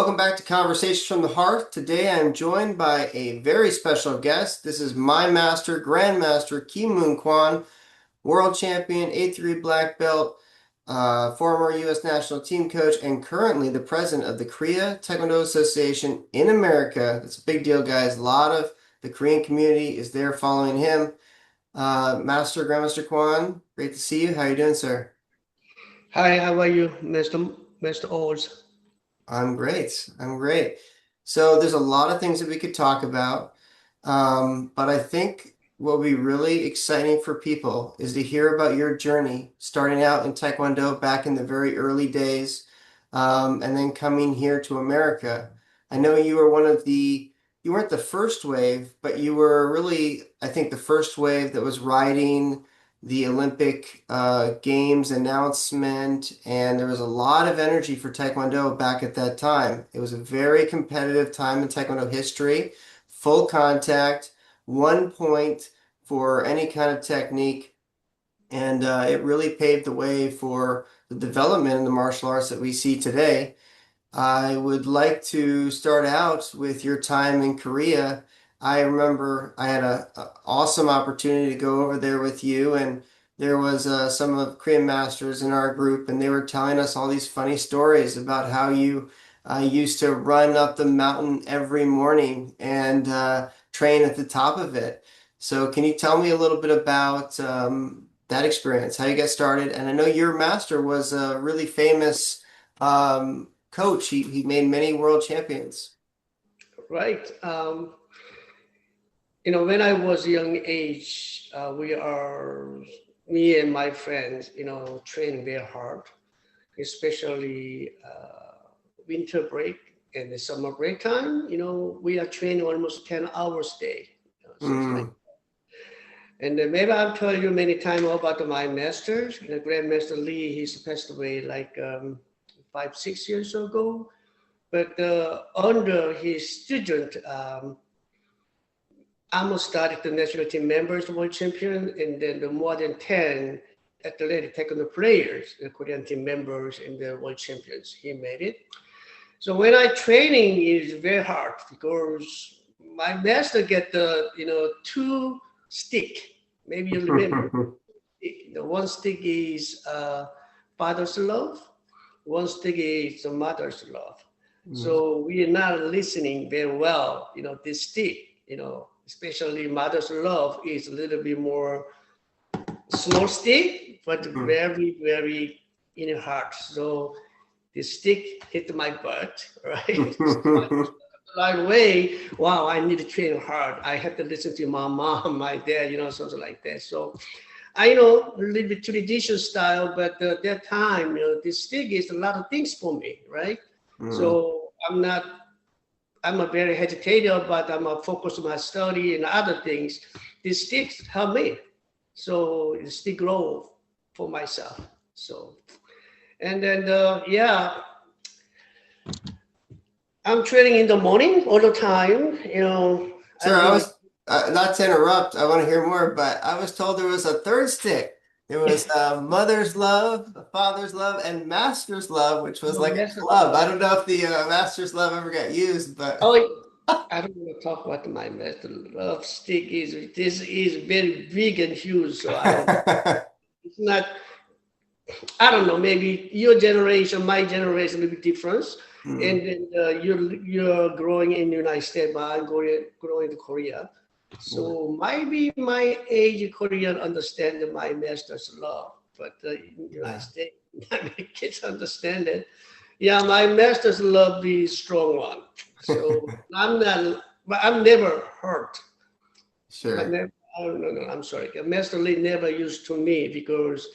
Welcome back to Conversations from the Hearth. Today I am joined by a very special guest. This is my master, Grandmaster Ki Moon Kwon, world champion, A3 black belt, former U.S. national team coach, and currently the president of the Korea Taekwondo Association in America. That's a big deal, guys. A lot of the Korean community is there following him. Grandmaster Kwon, great to see you. How are you doing, sir? Hi, how are you, Mr. Oz? I'm great. I'm great. So there's a lot of things that we could talk about. But I think what would be really exciting for people is to hear about your journey starting out in Taekwondo back in the very early days, and then coming here to America. I know you were you weren't the first wave, but you were really, I think, the first wave that was riding the Olympic Games announcement, and there was a lot of energy for Taekwondo back at that time. It was a very competitive time in Taekwondo history, full contact, 1 point for any kind of technique, and it really paved the way for the development in the martial arts that we see today. I would like to start out with your time in Korea. I remember I had a awesome opportunity to go over there with you, and there was some of Korean masters in our group, and they were telling us all these funny stories about how you used to run up the mountain every morning and train at the top of it. So, can you tell me a little bit about that experience, how you got started? And I know your master was a really famous coach. He made many world champions. Right. When I was young age, me and my friends, training very hard, especially winter break and the summer break time. We are training almost 10 hours a day, something like. Mm, And maybe I've told you many times about my masters. Grandmaster Lee, he passed away like 5, 6 years ago. But under his student, almost started the national team members world champion, and then the more than 10 athletic taekwondo players, the Korean team members and the world champions. He made it. So when I training is very hard because my master get the two stick. Maybe you remember. The one stick is father's love. One stick is the mother's love. mm, So we are not listening very well. This stick, especially mother's love is a little bit more small stick, but mm. very, very in the heart. So the stick hit my butt, right? So I right away, wow, I need to train hard. I have to listen to my mom, my dad, something like that. So I know a little bit traditional style, but at that time, this stick is a lot of things for me, right? Mm. So I'm a very hesitator, but I'm a focus on my study and other things. These sticks help me. So the stick grow for myself. So, and then, I'm training in the morning all the time. I Sir, I live was not to interrupt. I want to hear more, but I was told there was a third stick. There was mother's love, father's love, and master's love, which was like a in club. I don't know if the master's love ever got used, but Oh, I don't want to talk about my master love stick is. This is very big and huge, so I don't. It's not. I don't know. Maybe your generation, my generation, will be different. And Mm, then you're growing in the United States, but I'm growing in Korea. mm. So maybe my age Korean understand my master's love, but in the United Yeah. States, my kids understand it. Yeah, my master's love the strong one. So I'm not, but I'm never hurt. But Sure. never, oh, no, I'm sorry. Master Lee never used to me because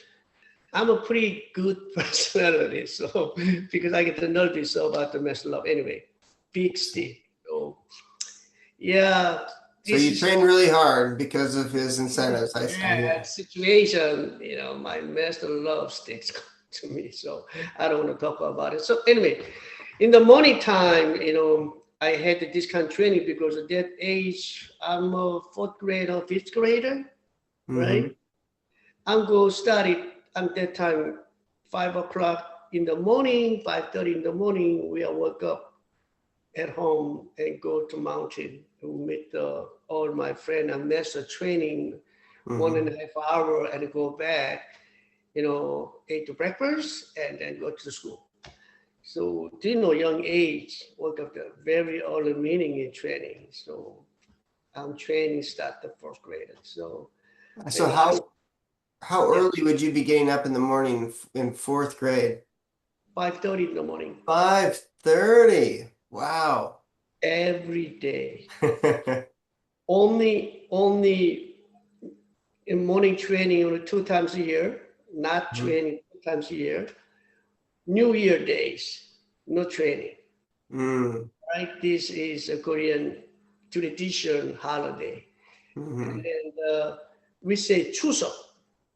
I'm a pretty good personality. So because I get to know this about the master love anyway. Big stick. So yeah, So this you is train really hard because of his incentives. I yeah, hear. situation. My master love sticks to me. So I don't want to talk about it. So anyway, in the morning time, I had this kind of training because at that age, I'm a fourth grader, fifth grader, Hmm. right? I'm go study at that time, 5 o'clock in the morning, 5:30 in the morning. We are woke up. at home and go to mountain to meet all my friend and master training one and Hmm. a half hour and go back, eat the breakfast and then go to the school. So, young age, woke up the very early meaning in training. So I'm training start the first grade. So So and last, how yeah, early would you be getting up in the morning in fourth grade? 5:30 in the morning 5:30. Wow. every day. Only in morning training only 2 times a year, not Mhm. training 2 times a year. New Year days, no training. Mm. Right? This is a Korean tradition holiday. And Hmm. then we say Chuseok.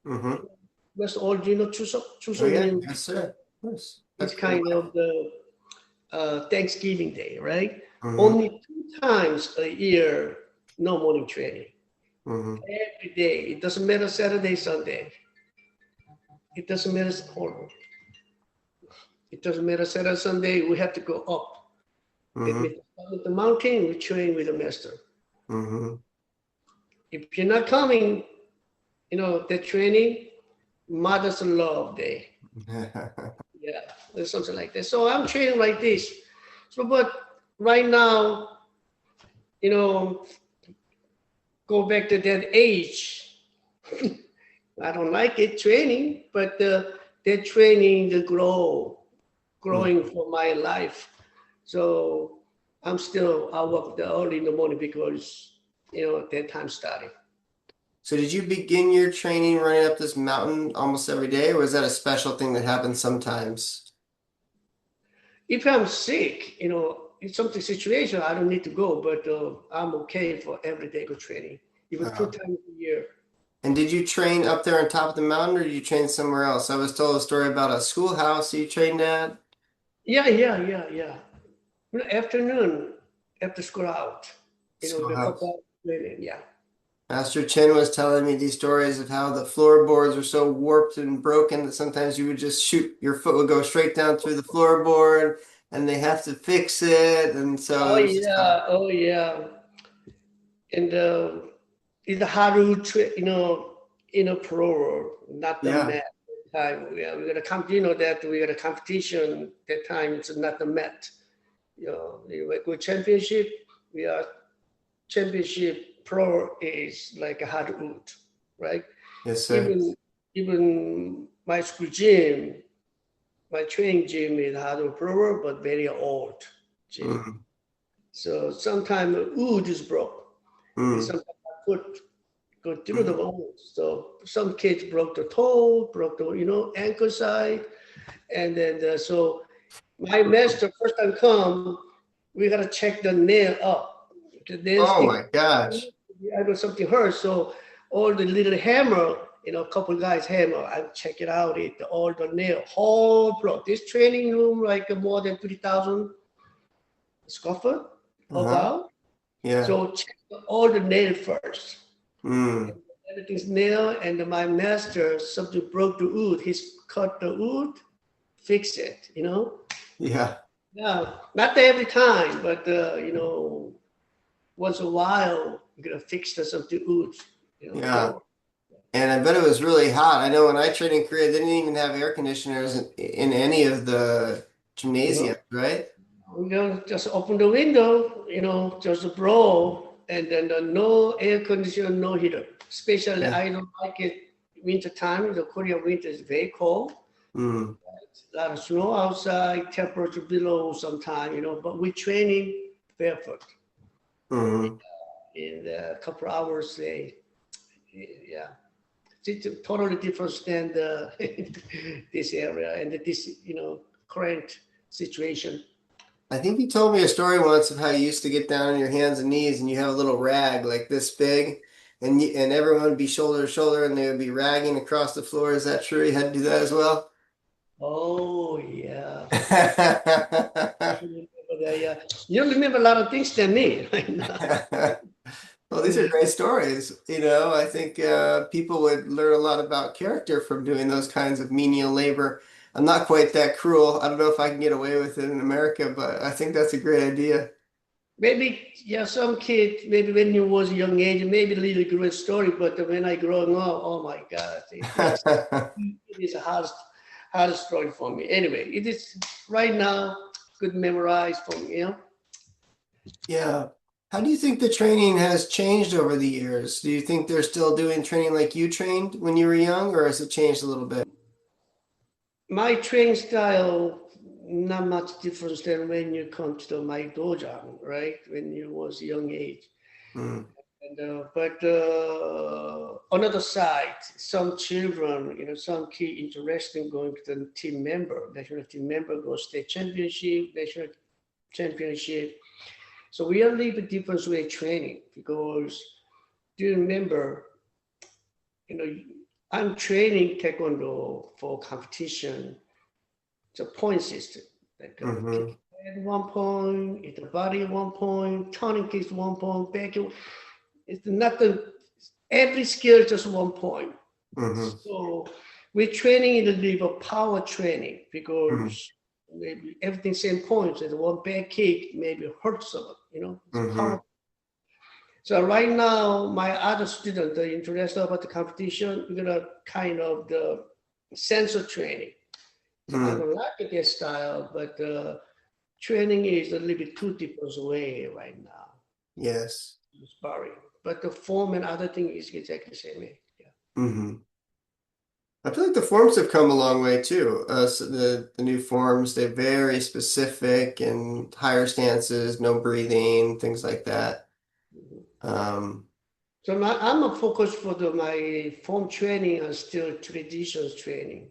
Hmm. That's all do you know Chuseok? Oh Chuseok yeah, means yes, sir. Yes. it's That's pretty kind well. of the Thanksgiving Day, right? Hmm. Only 2 times a year, no morning training. Hmm. Every day. It doesn't matter Saturday, Sunday. It doesn't matter It doesn't matter Saturday, Sunday. We have to go up. It Hmm. means up the mountain. We train with the master. Hmm. If you're not coming, the training, Mother's Love Day. Yeah, there's something like that. So I'm training like this. So, but right now, you know, go back to that age. I don't like it training, but they're training to growing for my life. So I work the early in the morning because that time starting. So did you begin your training running up this mountain almost every day, or was that a special thing that happens sometimes? If I'm sick, in something situation, I don't need to go, but I'm okay for everyday go training, even two Uh, times a year. and did you train up there on top of the mountain, or did you train somewhere else? I was told a story about a schoolhouse you trained at. Yeah, yeah, yeah, yeah. Afternoon, after school out, before Schoolhouse. training, yeah. Master Chen was telling me these stories of how the floorboards were so warped and broken that sometimes you would just shoot, your foot would go straight down through the floorboard and they have to fix it. And so Oh it was just yeah, oh yeah. And it's hard to, pro, not the yeah. mat. Time we got a that we got a competition that time. It's not the mat. We go championship. We are championship pro is like a hardwood, right? Yes, sir. Even even my school gym, my training gym is hardwood pro, but very old gym. Mm, So sometimes wood is broke. And mm, sometimes I put go through the mm. bones. So some kids broke the toe, broke the ankle side, and then so my master first time come, we gotta check the nail up. The nails Oh if my gosh. I know something hurts, so all the little hammer, a couple guys hammer, I check it out. All the nail, whole block. This training room like more than 3,000 square foot Uh-huh. about. Yeah. So check all the nail first. Mm, Everything's nail, and my master something broke the wood. He's cut the wood, fix it. yeah. Yeah, not every time, but once in a while, you gotta fix something wood, Yeah. for. And I bet it was really hot. I know when I trained in Korea, they didn't even have air conditioners in any of the You gymnasiums, right? just open the window, just blow, and then no air conditioner, no heater. Especially, Yeah. I don't like it winter time. The Korean winter is very cold. Mm, A lot of snow outside, temperature below sometime, but we training barefoot mm. in a couple hours. Yeah, it's a totally different than this area and this, current situation. I think you told me a story once of how you used to get down on your hands and knees and you have a little rag like this big and everyone would be shoulder to shoulder and they would be ragging across the floor. Is that true? You had to do that as well? Oh yeah, you remember that? Yeah, you remember a lot of things than me right now. Well, these are great stories. I think people would learn a lot about character from doing those kinds of menial labor. I'm not quite that cruel. I don't know if I can get away with it in America, but I think that's a great idea. Maybe, yeah, some kid, maybe when you was young age, maybe a little great story, but when I growing up, oh my God, it is a hard story for me. Anyway, it is right now good memorize for me, you know. Yeah. How do you think the training has changed over the years? Do you think they're still doing training like you trained when you were young, or has it changed a little bit? My training style, not much difference than when you come to my dojo, right? When you was young age. Mm, And but another side, some children, some kid interested in going to the team member, national team member, go state championship, national championship. So we are a little bit different way training because do you remember, you know, I'm training taekwondo for competition. It's a point system. Like kick hmm at 1 point, hit the body at 1 point, turning kicks 1 point, back. It's nothing. Every skill is just 1 point. hmm So we're training in the level power training hmm because maybe everything same points. And one back kick maybe hurts someone. It's hmm power. So right now, my other student, the interested about the competition, we're gonna kind of the sensor training. So I mm, don't like their style, but training is a little bit too different way right now. yes. Sparring, but the form and other thing is exactly the same way. Yeah. hmm I feel like the forms have come a long way too. So the new forms, they're very specific and higher stances, no breathing, things like that. Mhm. Um, So I'm a focus for my form training and still traditions training.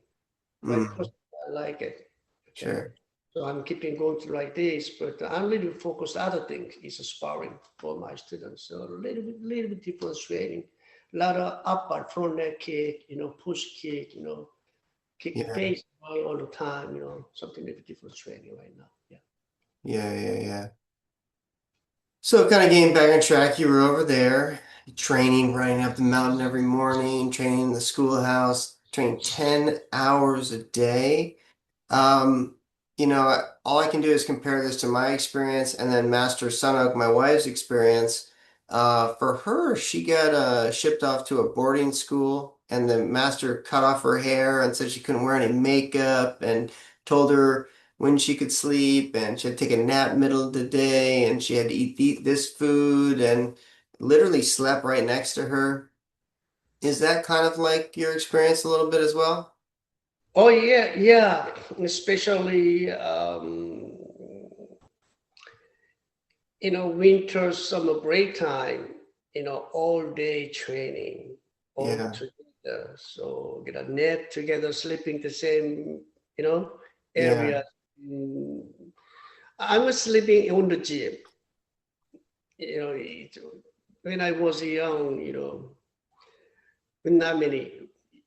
My mm, person, I like it. Okay. sure. So I'm keeping going to like this, but I'm really focused other things is sparring for my students. So a little bit different training. A lot of upper front leg kick, push kick, kick the Yeah. face all the time, something a little bit different training right now. Yeah. Yeah, yeah, yeah. So kind of getting back on track, you were over there training, running up the mountain every morning, training in the schoolhouse, training 10 hours a day. Um, all I can do is compare this to my experience and then Master Sunok, my wife's experience. For her, she got shipped off to a boarding school, and the master cut off her hair and said she couldn't wear any makeup and told her when she could sleep and she had to take a nap middle of the day and she had to eat this food and literally slept right next to her. Is that kind of like your experience a little bit as well? Oh yeah, yeah. Especially winter, summer break time. All day training, all Yeah, together. So get a net together, sleeping the same, you know, yeah, area. Mm, I was sleeping on the gym. You know, it, when I was young, with not many,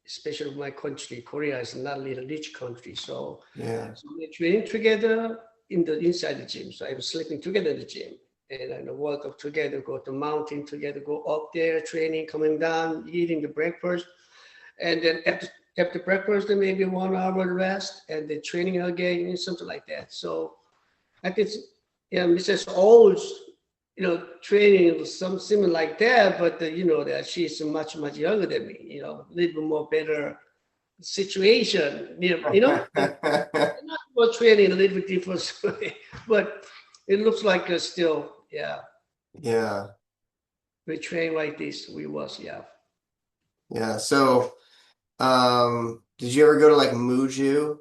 especially my country, Korea is not a little rich country. So, yeah. so we're training together inside the gym. So I was sleeping together in the gym. And I work up together, go to mountain together, go up there, training, coming down, eating the breakfast. And then after breakfast, then maybe 1 hour rest and then training again, something like that. So I think, Mrs. O's, training something similar like that, but that she's much much younger than me. A little bit more better situation. Not more training, a little bit different, but it looks like still, yeah, Yeah, we train like this. We was, yeah. yeah. So, did you ever go to like Muju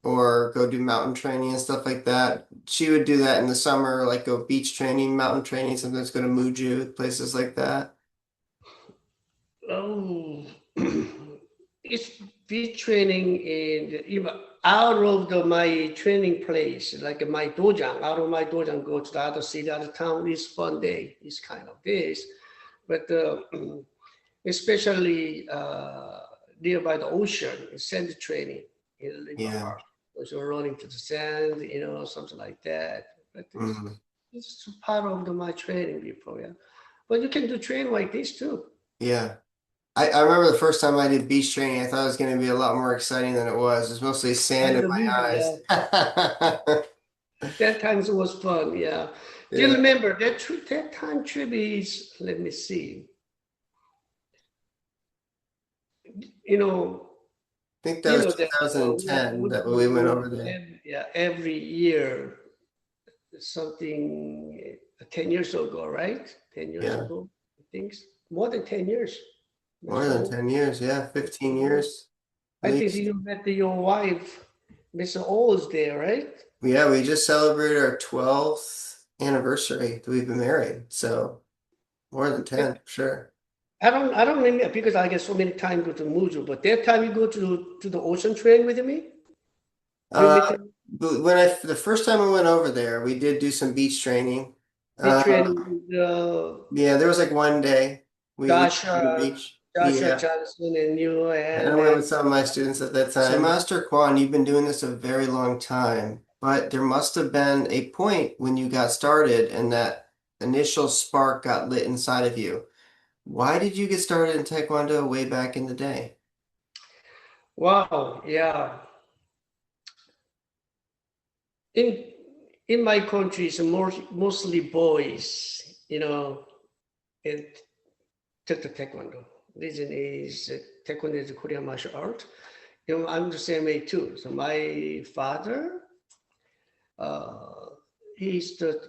or go do mountain training and stuff like that? She would do that in the summer, like go beach training, mountain training, sometimes go to Muju, places like that. Oh, it's beach training in even out of my training place, like my dojang, out of my dojang, go to the other city, other town. It's fun day. It's kind of this, but especially nearby the ocean, sand training in the river Yeah. park. So running to the sand, something like that. But Mm, it's part of my training before, yeah. But you can do training like this too. yeah. I remember the first time I did beach training, I thought it was going to be a lot more exciting than it was. It was mostly sand And in the my movie, eyes. that times was fun. Yeah. Do you Yeah, remember that that time trip is, let me see, you know, I think that was that2010 that we went over there. every year something 10 years ago, right? 10 years Yeah, ago, I think more than 10 years. more That's than right. 10 years. Yeah, 15 years at I think least. you met your wife, Mr. O's there, right? Yeah, we just celebrated our 12th anniversary that we've been married. So more than 10, for sure. I don't remember because I get so many times go to Muju, but that time you go to the ocean train with me, you Uh, meet him, but the first time we went over there, we did do some beach training. we Uh, train with yeah, there was like one day we went to the Joshua, beach. Joshua Yeah, Johnson and you, and I and went with then some of my students at that time. some. Master Kwan, you've been doing this a very long time, but there must have been a point when you got started and that initial spark got lit inside of you. Why did you get started in Taekwondo way back in the day? Wow, yeah. In in my country, it's mostly boys, and took the Taekwondo. Reason is Taekwondo is a Korean martial art. I'm the same age too. So my father, uh, he's the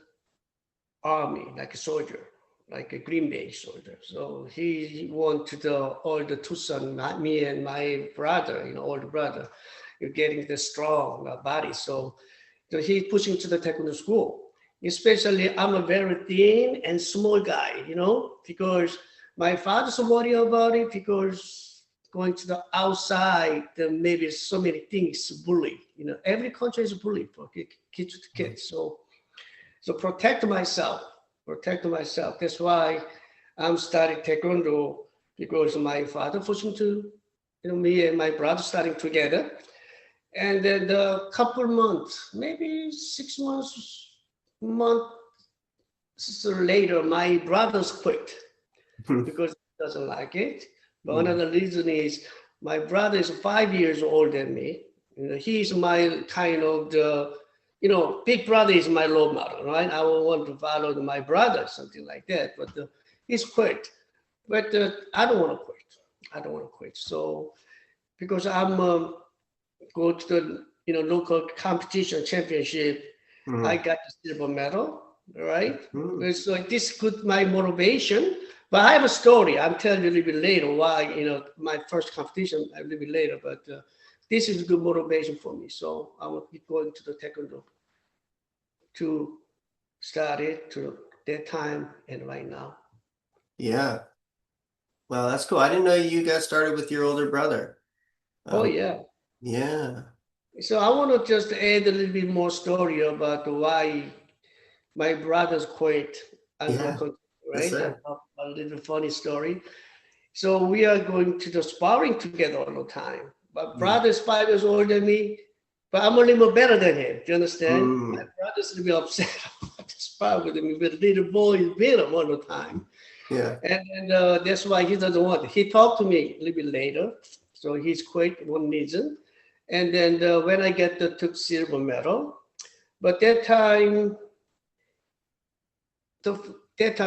army, like a soldier, like a Green Bay soldier. So he wanted all the two sons, me and my brother, older brother, you're getting the strong body. So he's pushing to the taekwondo school. Especially, I'm a very thin and small guy, because my father's worried about it because going to the outside, there may be so many things bully. Every country is a bully for kids to kids. So protect myself. That's why I'm studying taekwondo because my father pushing to, me and my brother studying together. And then the couple months, maybe 6 months later, my brothers quit because he doesn't like it. But Hmm. another reason is my brother is 5 years older than me. He's my kind of big brother is my role model, right? I will want to follow my brother, something like that. But he's quit. But I don't want to quit. I don't want to quit. So because I'm go to the local competition championship, I Hmm. got the silver medal, right? Hmm. So this could my motivation. But I have a story. I'm telling you a little bit later why my first competition a little bit later. But this is good motivation for me. So I will keep going to the taekwondo to start it to that time and right now. Yeah. Well, that's cool. I didn't know you got started with your older brother. Oh Um, yeah. yeah. So I want to just add a little bit more story about why my brothers quit and go Yeah. continue, Yes, right? sir. A little funny story. So we are going to the sparring together all the time. But Mm. brother is 5 years older than me, but I'm a little more better than him. Do you understand? My Mm. brother's a little bit upset about to spar with me, but the little boy is beat him all the time. Yeah. And that's why he doesn't want it. He talked to me a little bit later. So he's quit one reason. And then when I get the took silver medal, but that time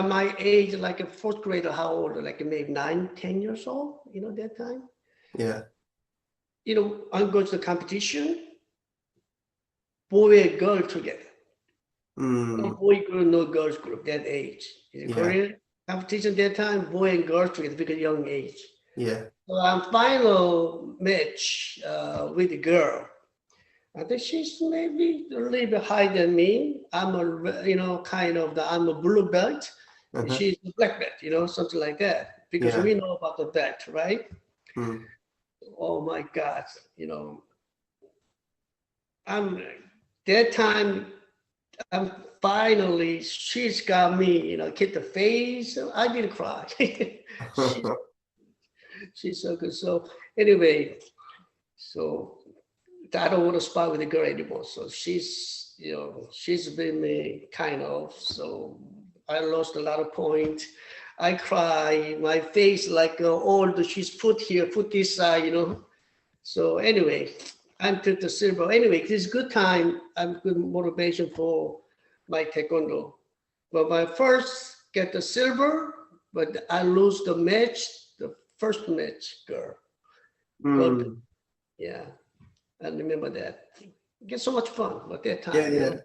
my age, like a fourth grader, how old? Like maybe 9, 10 years old, that time. Yeah. I'm going to the competition, boy and girl together. No Mm. boy group, no girls group, that age. In Yeah. Korean competition that time, boy and girl together because young age. Yeah. So I'm final match with the girl. I think she's maybe a little bit higher than me. I'm I'm a blue belt. Uh-huh. She's a black belt, something like that. Because Yeah. we know about the belt, right? Mm. Oh my God, I'm that time. I'm finally. She's got me, hit the face. I didn't cry. she, she's so good. So anyway, so I don't want to spar with the girl anymore. So she's been kind of. So I lost a lot of points. I cry. My face like old. She's put here, put this side, you know. So anyway, I'm to the silver. Anyway, this is good time. I'm good motivation for my taekwondo. But my first get the silver, but I lose the match, the first match, girl. Got Mm. yeah, I remember that. Get so much fun at that Yeah, time, you know. yeah.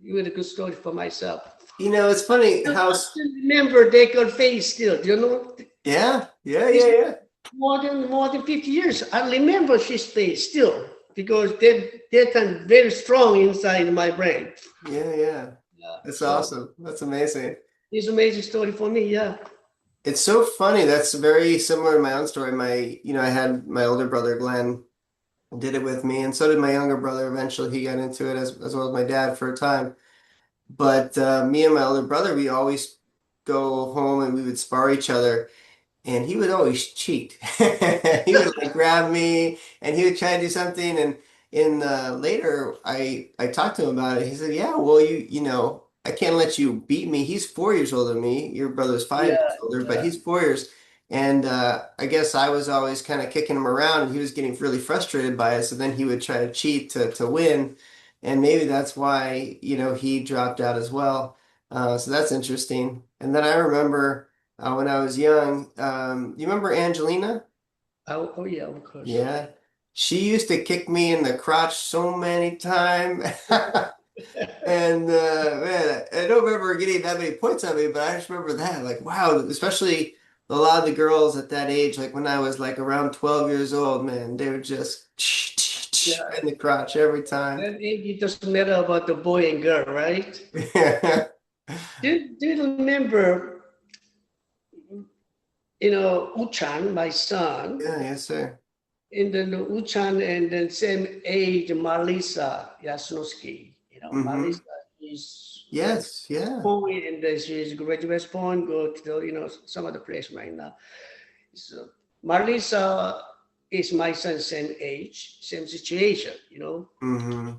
You had a good story for myself. It's funny I still remember that girl face still, you know. yeah, yeah, It's yeah, yeah. more than 50 years. I remember his face still because that time very strong inside my brain. Yeah, yeah. Yeah. That's So awesome. That's amazing. it's amazing story for me. Yeah. It's so funny. That's very similar to my own story. I had my older brother Glenn did it with me, and so did my younger brother. Eventually, he got into it as well as my dad for a time. But me and my older brother, we always go home and we would spar each other. And he would always cheat. He would like grab me and he would try to do something. And in later, I talked to him about it. He said, "Yeah, well, I can't let you beat me. He's 4 years older than me. Your brother's 5 years Yeah. older, but Yeah. he's 4 years." And I guess I was always kind of kicking him around, and he was getting really frustrated by it. So then he would try to cheat to win, and maybe that's why he dropped out as well. So that's interesting. And then I remember when I was young. You remember Angelina? Oh yeah, of course. Yeah. She used to kick me in the crotch so many times. And man, I don't remember getting that many points on me, but I just remember that. Like, wow, especially a lot of the girls at that age, like when I was like around 12 years old, man, they were just Yeah. in the crotch every time. Then it doesn't matter about the boy and girl, right? Yeah, Do you remember, Uchan, my son, yes, sir. and then Uchan and then same age, Marlisa Yasnowski. Hmm. Marlisa is West Yes, yeah. Point, and then she's graduate West Point, go to some other place right now. So Marlisa is my son, same age, same situation, Hmm.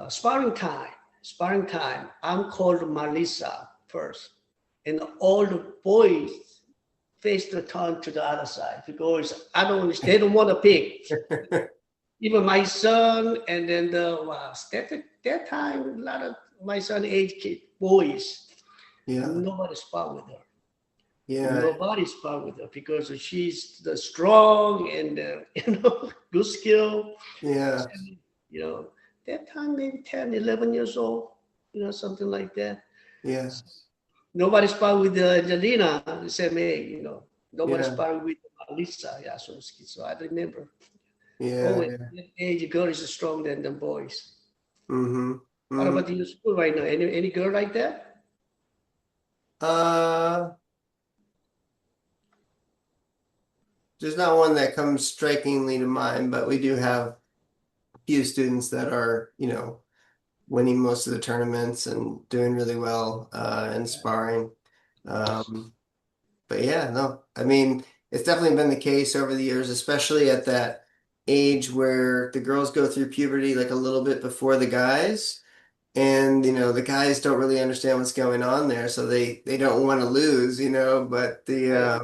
Sparring time, sparring time. I'm called Marlisa first, and all the boys face the turn to the other side because I don't. They don't want to pick. Even my son, and then that time a lot of my son age kid boys. Yeah, Nobody spar with her. yeah, Nobody spar with her because she's the strong and good skill. yeah, You know, that time maybe 10, 11 years old, something like that. yeah, Nobody sparred with Angelina, the same age, Nobody yeah, sparred with Lisa Yasowski. So I remember yeah, always yeah. that age, girl is stronger than the boys. Hmm. What Hmm. about in your school right now? Any girl like that? Uh, there's not one that comes strikingly to mind, but we do have a few students that are, winning most of the tournaments and doing really well in sparring. Um, but yeah, no, I mean, it's definitely been the case over the years, especially at that age where the girls go through puberty like a little bit before the guys. And the guys don't really understand what's going on there, so they don't want to lose, but Right.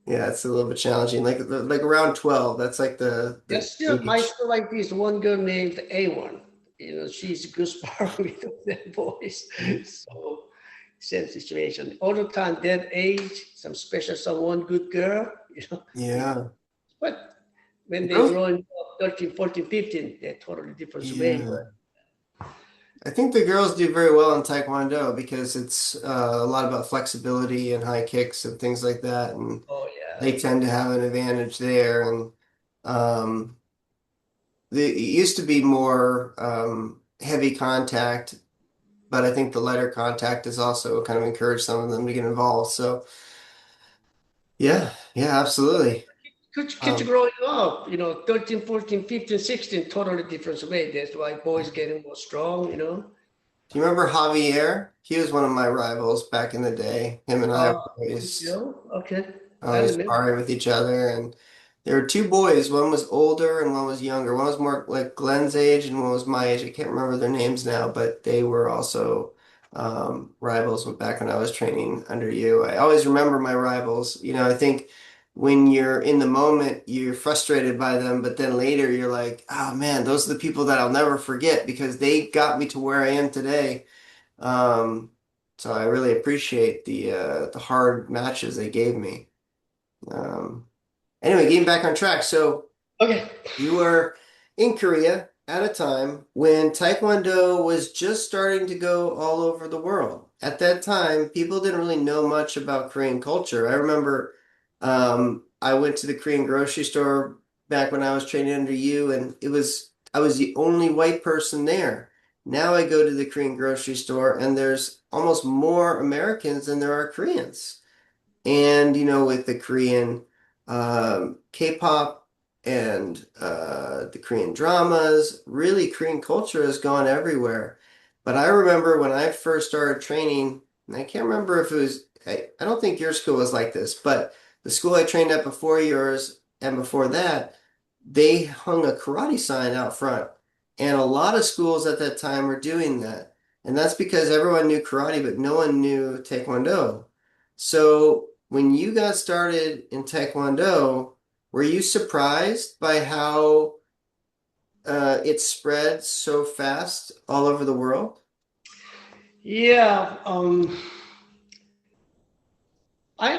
yeah, it's a little bit challenging. Like around 12, that's like the There's still my age. school like this one girl named A1. She's a good spar with the boys. So same situation. All the time, that age, some special someone, good girl, you Yeah. but when The they girls, grow up 13, 14, 15, they're totally different way. yeah. I think the girls do very well in Taekwondo because it's a lot about flexibility and high kicks and things like that, and Oh yeah. they tend to have an advantage there. And um, it used to be more heavy contact, but I think the lighter contact has also kind of encouraged some of them to get involved. So yeah, yeah, absolutely. Kids Um, growing up, 13, 14, 15, 16, totally different way. That's why boys getting more strong. do you remember Javier? He was one of my rivals back in the day. Him and I were Uh, always okay. I always remember. sparring with each other. And there were two boys. One was older and one was younger. One was more like Glenn's age and one was my age. I can't remember their names now, but they were also rivals back when I was training under you. I always remember my rivals. I think when you're in the moment, you're frustrated by them, but then later you're like, oh man, those are the people that I'll never forget because they got me to where I am today. Um, so I really appreciate the hard matches they gave me. Um, anyway, getting back on track. So Okay. you were in Korea at a time when Taekwondo was just starting to go all over the world. At that time, people didn't really know much about Korean culture. I remember I went to the Korean grocery store back when I was training under you, and I was the only white person there. Now I go to the Korean grocery store, and there's almost more Americans than there are Koreans. And with the Korean K-pop and the Korean dramas, really Korean culture has gone everywhere. But I remember when I first started training, and I can't remember if it was, I don't think your school was like this, but the school I trained at before yours and before that, they hung a karate sign out front. And a lot of schools at that time were doing that. And that's because everyone knew karate, but no one knew Taekwondo. So when you got started in Taekwondo, were you surprised by how it spread so fast all over the world? Yeah.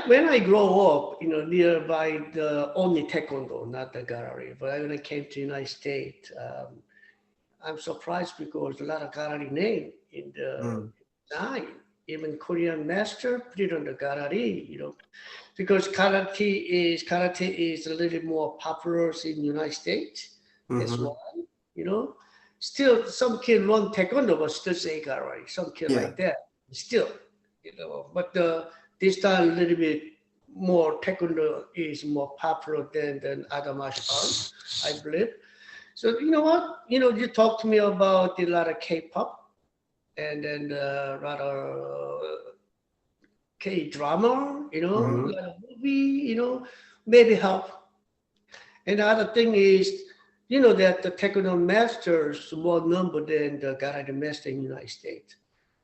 When I grow up, nearby the only taekwondo, not the gallery. But when I came to United States, I'm surprised because a lot of gallery name in the Mm, design. Even Korean master put it on the gallery, because karate is a little more popular in United States. That's hmm. why, you know. Still, some kid run taekwondo, but still say karate. Some kid Yeah. like that, still, But this time, a little bit more taekwondo is more popular than other martial arts, I believe. So you know what? You talk to me about a lot of K-pop and then rather K-drama, a Hmm. lot of movie, maybe help. And the other thing is, that the Taekwondo masters more number than the karate master in the United States.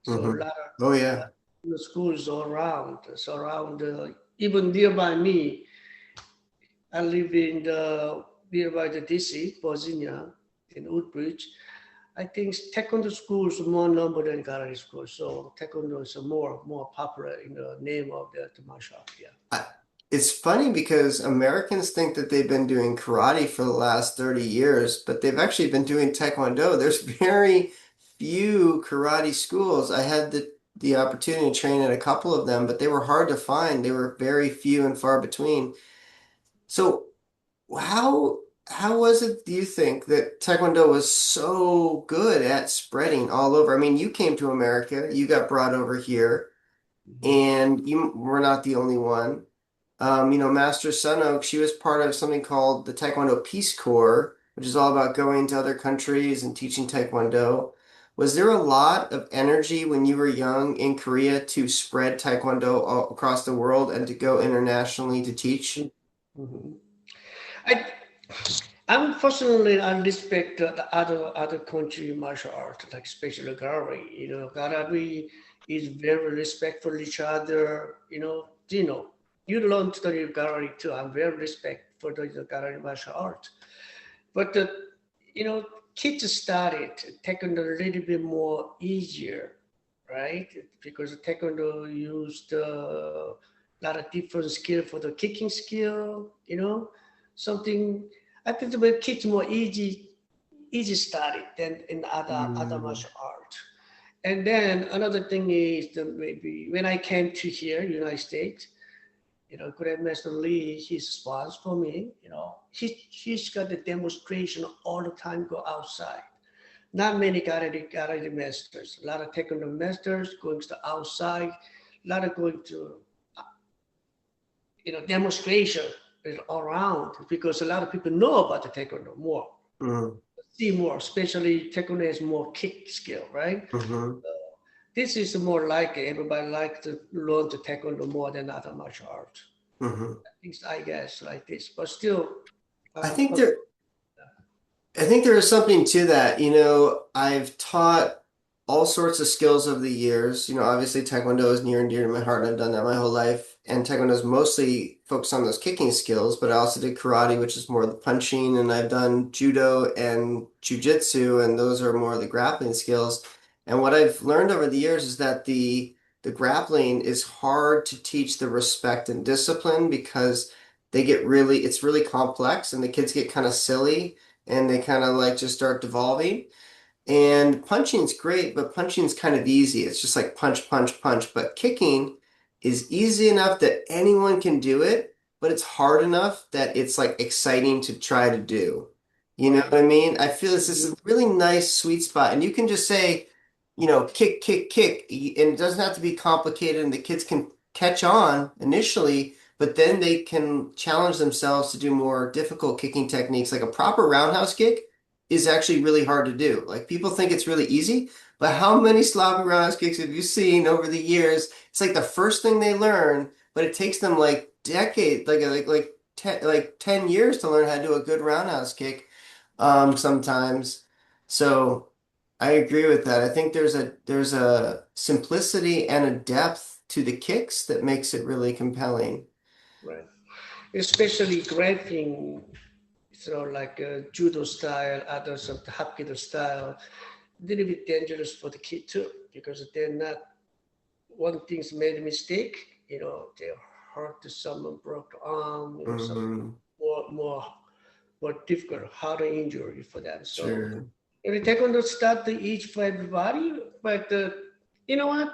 So a Hmm. lot of Oh yeah. schools all around, even nearby me. I live in the nearby the DC, Virginia, in Woodbridge. I think Taekwondo schools are more number than karate schools. So Taekwondo is more popular in the name of the martial art. Yeah. I, it's funny because Americans think that they've been doing karate for the last 30 years, but they've actually been doing Taekwondo. There's very few karate schools. I had the opportunity to train at a couple of them, but they were hard to find. They were very few and far between. So how how was it, do you think, that Taekwondo was so good at spreading all over? I mean, you came to America, you got brought over here, Mhm. and you were not the only one. Master Sunok, she was part of something called the Taekwondo Peace Corps, which is all about going to other countries and teaching Taekwondo. Was there a lot of energy when you were young in Korea to spread Taekwondo all across the world and to go internationally to teach? Mhm. I Unfortunately, I respect the other country martial art, like especially karate. Karate is very respectful each other. You learn to do karate too. I'm very respect for the karate martial art. But you know, kids started taekwondo a little bit more easier, right? Because taekwondo used a lot of different skill for the kicking skill. Something I think the kids more easy started than in other Mm, martial art. And then another thing is that maybe when I came to here, United States, Grandmaster Lee, he's sponsors for me. He's got the demonstration all the time. Go outside. Not many karate masters. A lot of taekwondo masters going to the outside. A lot of going to demonstration is all around because a lot of people know about the taekwondo more, mm, see more. Especially taekwondo has more kick skill, right? mhm, This is more like everybody like to learn the taekwondo more than other martial arts. mhm. Things I guess like this, but still, I uh, think there is something to that. I've taught. all sorts of skills over the years. Obviously Taekwondo is near and dear to my heart, and I've done that my whole life. And Taekwondo is mostly focused on those kicking skills, but I also did karate, which is more the punching, and I've done judo and jujitsu, and those are more the grappling skills. And what I've learned over the years is that the grappling is hard to teach the respect and discipline because it's really complex, and the kids get kind of silly and they kind of like just start devolving. And punching's great, but punching's kind of easy. It's just like punch, punch, punch. But kicking is easy enough that anyone can do it, but it's hard enough that it's like exciting to try to do. You know Right. what I mean? I feel this is a really nice sweet spot. And you can just say, kick, kick, kick. And it doesn't have to be complicated, and the kids can catch on initially, but then they can challenge themselves to do more difficult kicking techniques, like a proper roundhouse kick is actually really hard to do. Like people think it's really easy, but how many sloppy roundhouse kicks have you seen over the years? It's like the first thing they learn, but it takes them like decade, like 10 years to learn how to do a good roundhouse kick, sometimes. So I agree with that. I think there's a simplicity and a depth to the kicks that makes it really compelling. Right. Especially grappling, like judo style, others of the hapkido style, little bit dangerous for the kid too, because they're not, one thing's made a mistake, they hurt someone, broke the arm, some Hmm. more, more, more difficult, harder injury for them. So Sure. every taekwondo start the each for everybody, but you know what?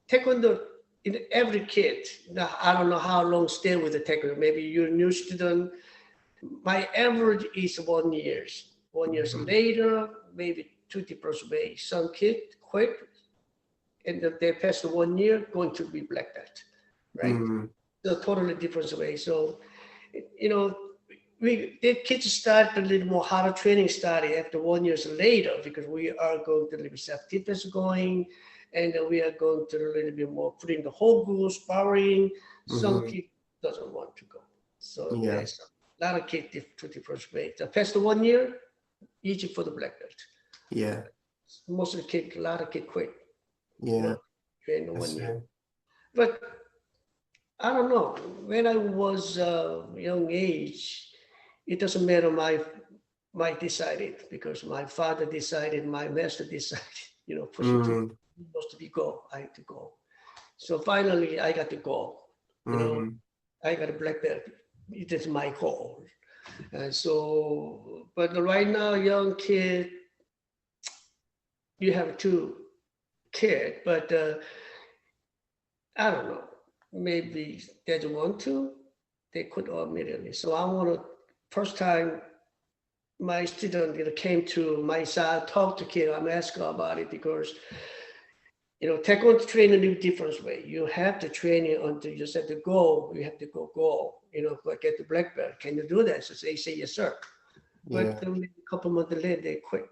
Taekwondo in every kid. Now, I don't know how long stay with the taekwondo. Maybe you're a new student. My average is 1 year. 1 year Hmm. later, maybe two different ways. Some kid quit, and then they pass the 1 year, going to be black belt, right? Hmm. So totally different way. So, you know, the kids start a little more harder training study after 1 year later, because we are going to a little bit self-defense going, and we are going to a little bit more putting the whole group sparring. Some Hmm. kid doesn't want to go. So Yeah. there's a lot of kids to different ways. The past 1 year, easy for the black belt. Yeah. Most of the kid, a lot of kid quit, Yeah. train Yes, 1 year. sir. But I don't know. When I was young age, it doesn't matter my decided, because my father decided, my master decided, pushing to Mm, supposed to be go. I had to go. So finally, I got to go. You know, mm, I got a black belt. It is my call. And so, but right now, young kid, you have two kid, but I don't know. Maybe they don't want to. They could immediately. So I want to. First time my student came to my side, talk to kid. I'm asking about it because taekwondo train in a different way. You have to train it until you set the goal. You have to go. Get the black belt. Can you do that? So they say yes, sir. But yeah. then a couple months later, they quit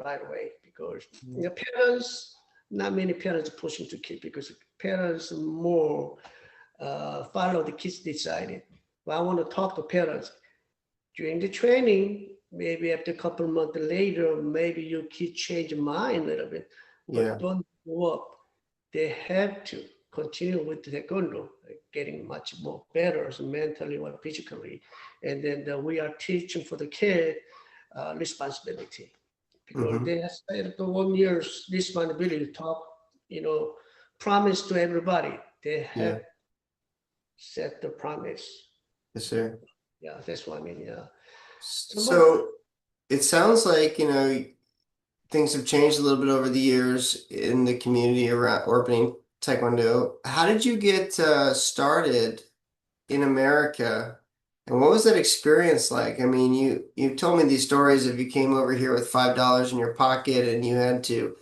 right away because Mm, parents. Not many parents are pushing to kid, because parents more follow the kids decided. But I want to talk to parents during the training. Maybe after a couple months later, maybe your kid change mind a little bit, but yeah. don't go up. They have to continue with the taekwondo, getting much more better, so mentally or physically. And then we are teaching for the kid responsibility, because Hmm. they have said the 1 year's responsibility to talk, you know, promise to everybody. They Yeah. have set the promise. Yes, sir. Yeah, that's what I mean. Yeah. So, but So it sounds like, things have changed a little bit over the years in the community around orbiting Taekwondo. How did you get started in America, and what was that experience like? I mean, you told me these stories of you came over here with $5 in your pocket and you had to,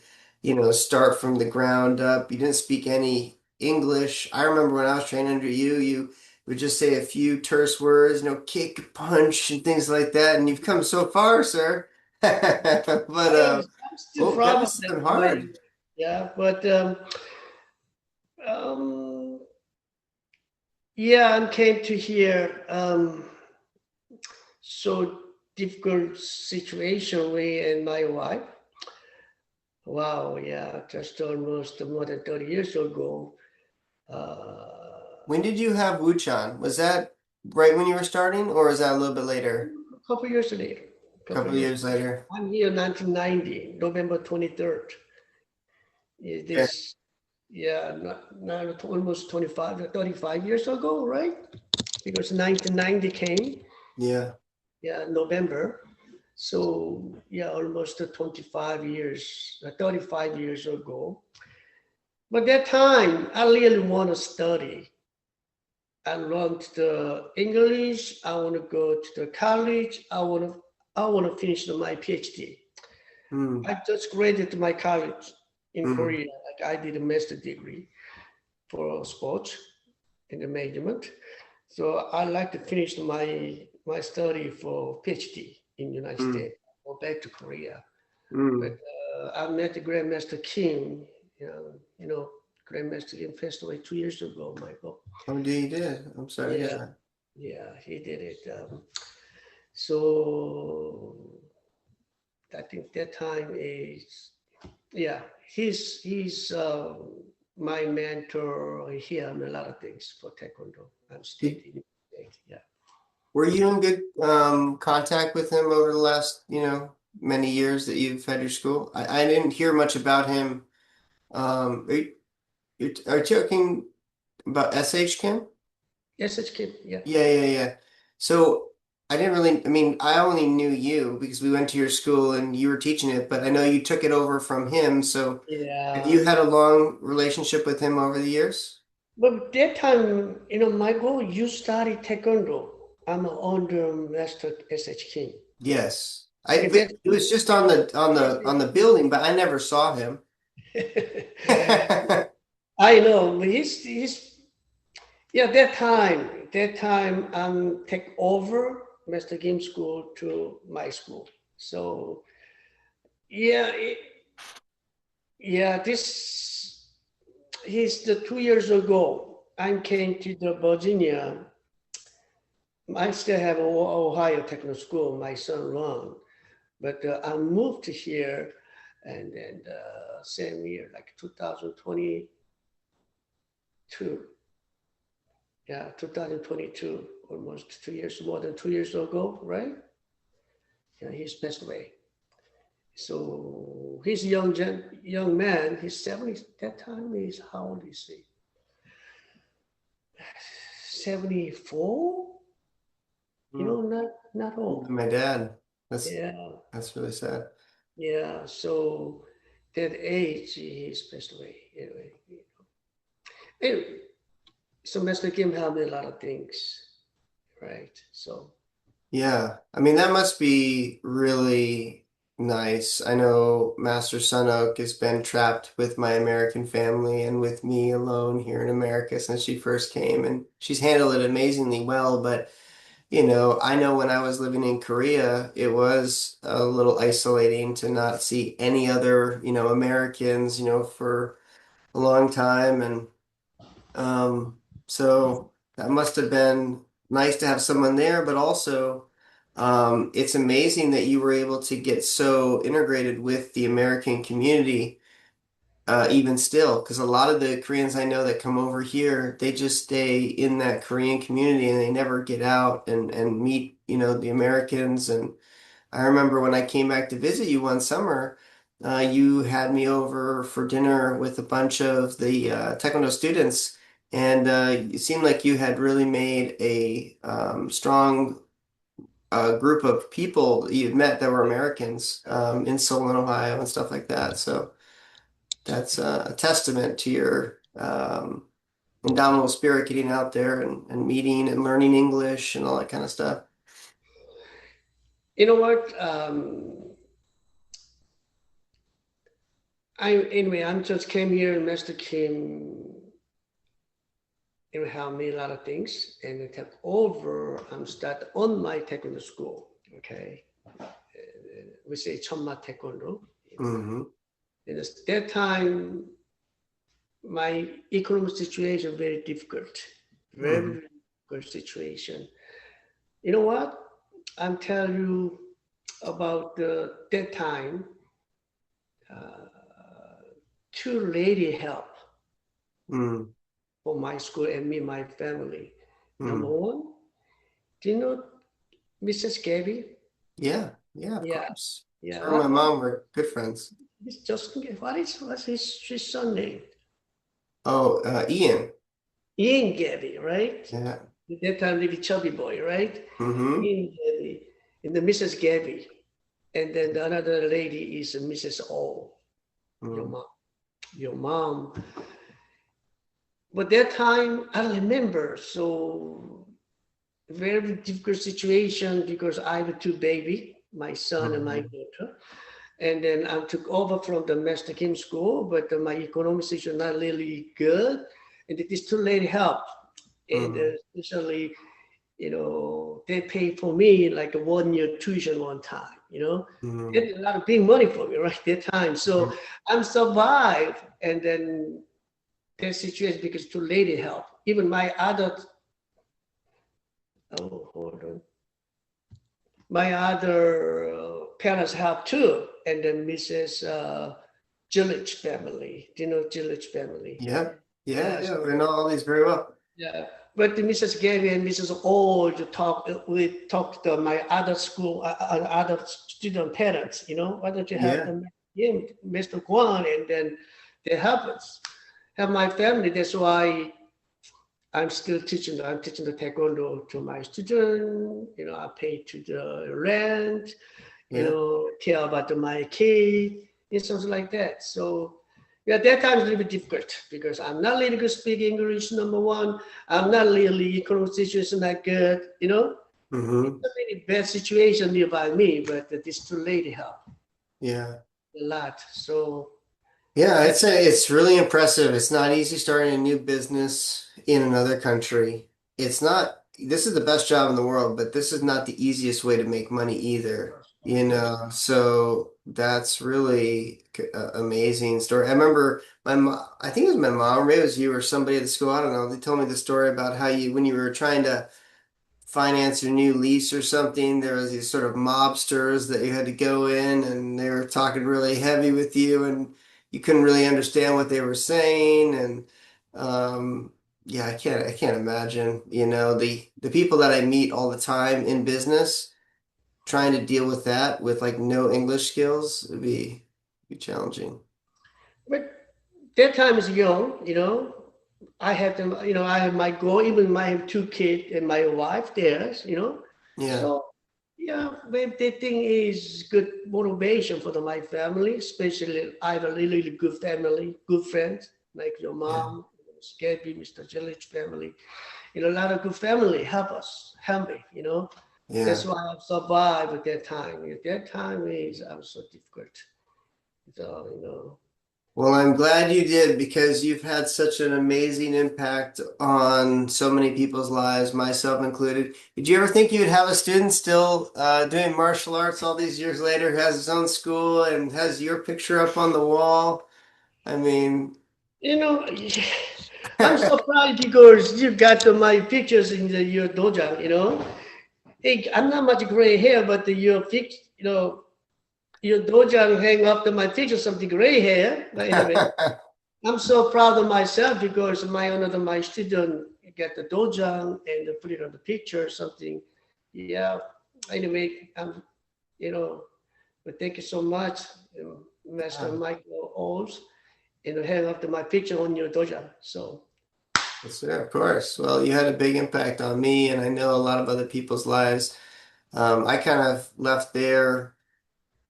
start from the ground up. You didn't speak any English. I remember when I was training under you, you would just say a few terse words, kick, punch, and things like that, and you've come so far, sir. But I'm still oh, that proud of must have that been way. hard. Yeah, but um, yeah, I came to here. So difficult situation, we and my wife. Wow, yeah, just almost more than 30 years ago. Uh, When did you have Wuchan? Was that right when you were starting, or is that a little bit later? a couple years later, A couple couple of years. years later. I'm here 1990, November 23rd. Is Yeah. this, yeah, not almost 25 or 35 years ago, right? Because 1990 came, Yeah. yeah, November. So, yeah, almost 25 years, 35 years ago. But that time, I really want to study. I learned the English. I want to go to the college. I want to finish my PhD. Mm, I just graduated my college in mm, Korea. Like I did a master degree for sports in the management. So I like to finish my study for PhD in the United mm, States. Go back to Korea. But mm. I met the Grandmaster Kim. Grandmaster Kim passed away 2 years ago, Michael. Oh, you did. I'm sorry to hear Yeah, that. yeah, he did it. So I think that time is, yeah, he's my mentor. He helped me a lot of things for Taekwondo. I'm Did, stating, yeah. were you in good contact with him over the last, many years that you've had your school? I didn't hear much about him. Are you talking about SH Kim? Yes, it's Kim. Yeah, Yeah, yeah, yeah. So I didn't really, I mean, I only knew you because we went to your school and you were teaching it, but I know you took it over from him. So have yeah. you had a long relationship with him over the years? But that time, Michael, you studied Taekwondo. I'm under Master SH Kim. Yes. Okay, that. It was just on the building, but I never saw him. I know, but he's yeah. That time, take over Master Kim school to my school. So yeah, yeah. This he's the 2 years ago. I came to the Virginia. I still have Ohio Technical School. My son run, but I moved to here, and then same year, like 2022. Yeah, 2022, almost 2 years, more than 2 years ago, right? Yeah, he's passed away. So he's a young man. He's 70. That time he's how old is he? 74. Hmm. Not old. My dad. That's Yeah, that's really sad. yeah. So that age, he's passed away. Anyway, so Master Kim helped me a lot of things, right? So Yeah. I mean, that must be really nice. I know Master Sunok has been trapped with my American family and with me alone here in America since she first came, and she's handled it amazingly well. But, I know when I was living in Korea, it was a little isolating to not see any other, Americans, for a long time. And so that must have been nice to have someone there, but also it's amazing that you were able to get so integrated with the American community, even still, because a lot of the Koreans I know that come over here, they just stay in that Korean community and they never get out and meet, the Americans. And I remember when I came back to visit you one summer, you had me over for dinner with a bunch of the Taekwondo students, and it seemed like you had really made a strong group of people you'd met that were Americans in Solon, Ohio, and stuff like that. So that's a testament to your indomitable spirit getting out there and meeting and learning English and all that kind of stuff. you know what? I'm just came here and Master Kim, helped me a lot of things, and it took over. I'm start on my taekwondo school. Okay, we say Chonma Taekwondo. Hmm. And at that time, my economic situation very difficult, Hmm. very difficult situation. You know what? I'm telling you about that time. two lady help Mm, for my school and me, my family. Number mm. one, do you know Mrs. Gabby? Yeah, yeah, of Yeah, course. yeah. Her and my What was mom were good friends. this Justin? What's his son name? Oh, Ian. Ian Gabby, right? Yeah. At that time, little chubby boy, right? Mm-hmm. Ian Gabby, and the Mrs. Gabby, and then the another lady is Mrs. O. Your Mm, mom, your mom. But that time, I remember so very difficult situation because I have two baby, my son and my mm, daughter. And then I took over from the Master Kim school, but my economic situation not really good, and it is too late help. And mm, especially, they pay for me like a 1 year tuition one time. mm, It's a lot of big money for me right that time. So mm. I'm survived, and then that situation because too late help. Even my other, oh, hold on, my other parents help too, and then Mrs. Gillich family. Do you know Gillich family? Yeah, yeah, Yes. yeah. We know all these very well. Yeah. But the Mrs. Gary and Mrs. Old we talked to my other school, other student parents, why don't you help Yeah, them? Yeah, Mr. Kwon, and then they help us, help my family. That's why I'm still teaching. I'm teaching the taekwondo to my student. I pay to the rent. yeah. Care about my kid and something like that. So yeah, that time is a little bit difficult because I'm not really good speak English, number one. I'm not really economic situation that good, It's Mm-hmm. a really bad situation nearby me, but it's too late to help Yeah. a lot. So Yeah, that, I'd say it's really impressive. It's not easy starting a new business in another country. It's not, this is the best job in the world, but this is not the easiest way to make money either, of course. So that's really amazing story. I remember I think it was my mom, maybe it was you or somebody at the school, I don't know. They told me the story about how when you were trying to finance your new lease or something, there was these sort of mobsters that you had to go in and they were talking really heavy with you and you couldn't really understand what they were saying. And yeah, I can't imagine, the people that I meet all the time in business trying to deal with that with like no English skills would be challenging. But that time is young, I have them, I have my goal, even my two kids and my wife there. Yeah, So yeah, but the thing is good motivation for my family, especially I have a really, really good family, good friends, like your yeah, mom, Gabby, Mr. Jellich family. A lot of good family help me. That's yeah. why I've survived at that time. At that time is I was so difficult. So. Well, I'm glad you did because you've had such an amazing impact on so many people's lives, myself included. Did you ever think you'd have a student still doing martial arts all these years later, who has his own school and has your picture up on the wall? I mean, You know, I'm surprised because you got my pictures in your dojo. Hey, I'm not much gray hair, but your dojo hang up to my pictures of the gray hair. But anyway, I'm so proud of myself because one of my student get the dojo and they put it on the picture or something. Yeah. Anyway, you know, but thank you so much, Master Michael Oles, hang up to my picture on your dojo. So. yes, yeah, of course. Well, you had a big impact on me, and I know a lot of other people's lives. I kind of left there.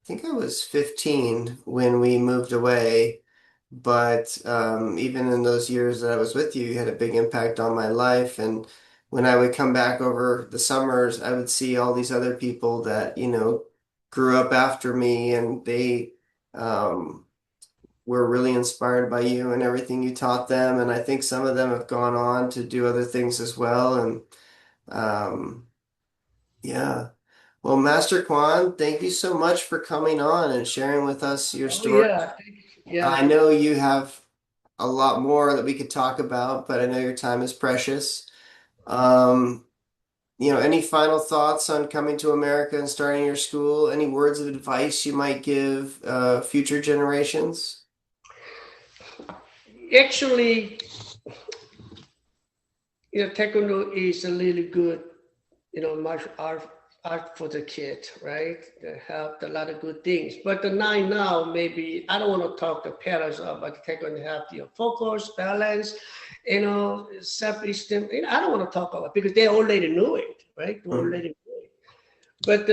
I think I was 15 when we moved away. But even in those years that I was with you, you had a big impact on my life. And when I would come back over the summers, I would see all these other people that, grew up after me and they um, were really inspired by you and everything you taught them. And I think some of them have gone on to do other things as well. And um, yeah. Well, Master Kwan, thank you so much for coming on and sharing with us your Oh story. yeah, yeah. I know you have a lot more that we could talk about, but I know your time is precious. Um, any final thoughts on coming to America and starting your school? Any words of advice you might give future generations? actually, Taekwondo is a really good, martial art for the kid, right? They have a lot of good things. But the nine now, maybe I don't want to talk to parents about Taekwondo have the focus, balance, self-esteem. I don't want to talk about it because they already know it, right? They already know it. But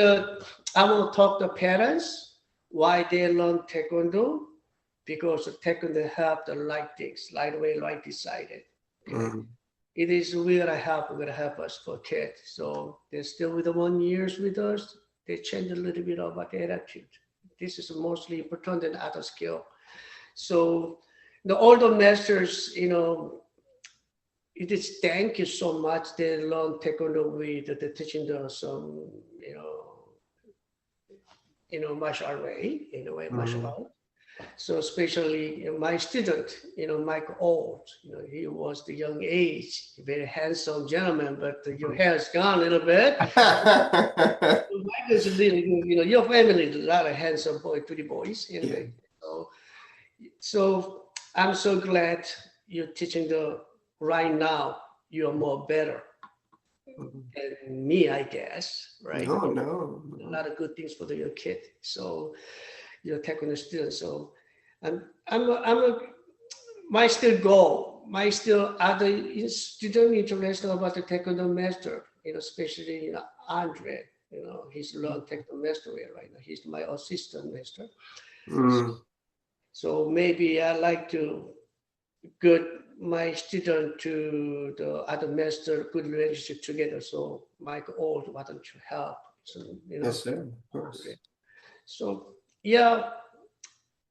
I want to talk to parents why they learn Taekwondo because Taekwondo have the right things, right way, right decided. Okay? It is will help us for kids. So they're still with the 1 years with us. They change a little bit about their attitude. This is mostly important than other skill. So the older masters, it is thank you so much. They learn Taekwondo with the teaching them some, martial art way, martial art. So especially my student, Michael Old, he was the young age, very handsome gentleman, but your hair is gone a little bit. Michael's really good, your family is a lot of handsome boy, pretty boys. Anyway. Yeah. So I'm so glad you're teaching right now, you're more better than me, I guess, right? No. A lot of good things for your kid. So you're a Taekwondo student. So my still goal, my still other student interested about the Taekwondo master, especially Andre, he's learned Taekwondo master right now. He's my assistant master. So maybe I like to get my student to the other master, good relationship together. So Michael Old, why don't you help? So Yes, sir. Of course. So yeah,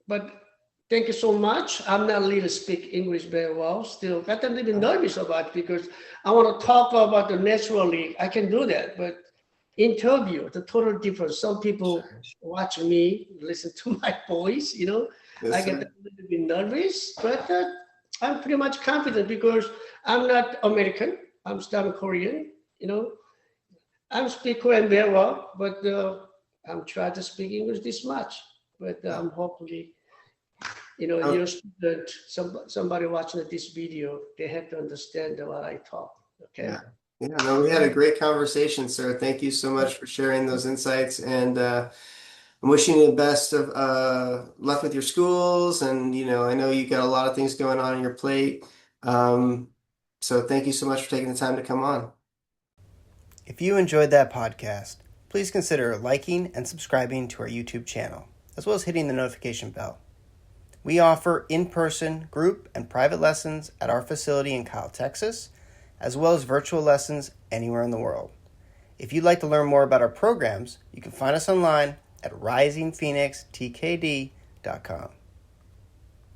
but thank you so much. I'm not really speak English very well. Still, got a little bit nervous about it because I want to talk about the naturally. I can do that, but interview, the total difference. Some people watch me, listen to my voice. I get a little bit nervous, but I'm pretty much confident because I'm not American. I'm still Korean. I'm speak Korean very well, but I'm trying to speak English this much. But hopefully, your student, somebody watching this video, they have to understand what I talk. Okay. Yeah. No, we had a great conversation, sir. Thank you so much for sharing those insights, and I'm wishing you the best of luck with your schools. And I know you got a lot of things going on your plate. So thank you so much for taking the time to come on. If you enjoyed that podcast, please consider liking and subscribing to our YouTube channel, as well as hitting the notification bell. We offer in-person, group, and private lessons at our facility in Kyle, Texas, as well as virtual lessons anywhere in the world. If you'd like to learn more about our programs, you can find us online at risingphoenixtkd.com.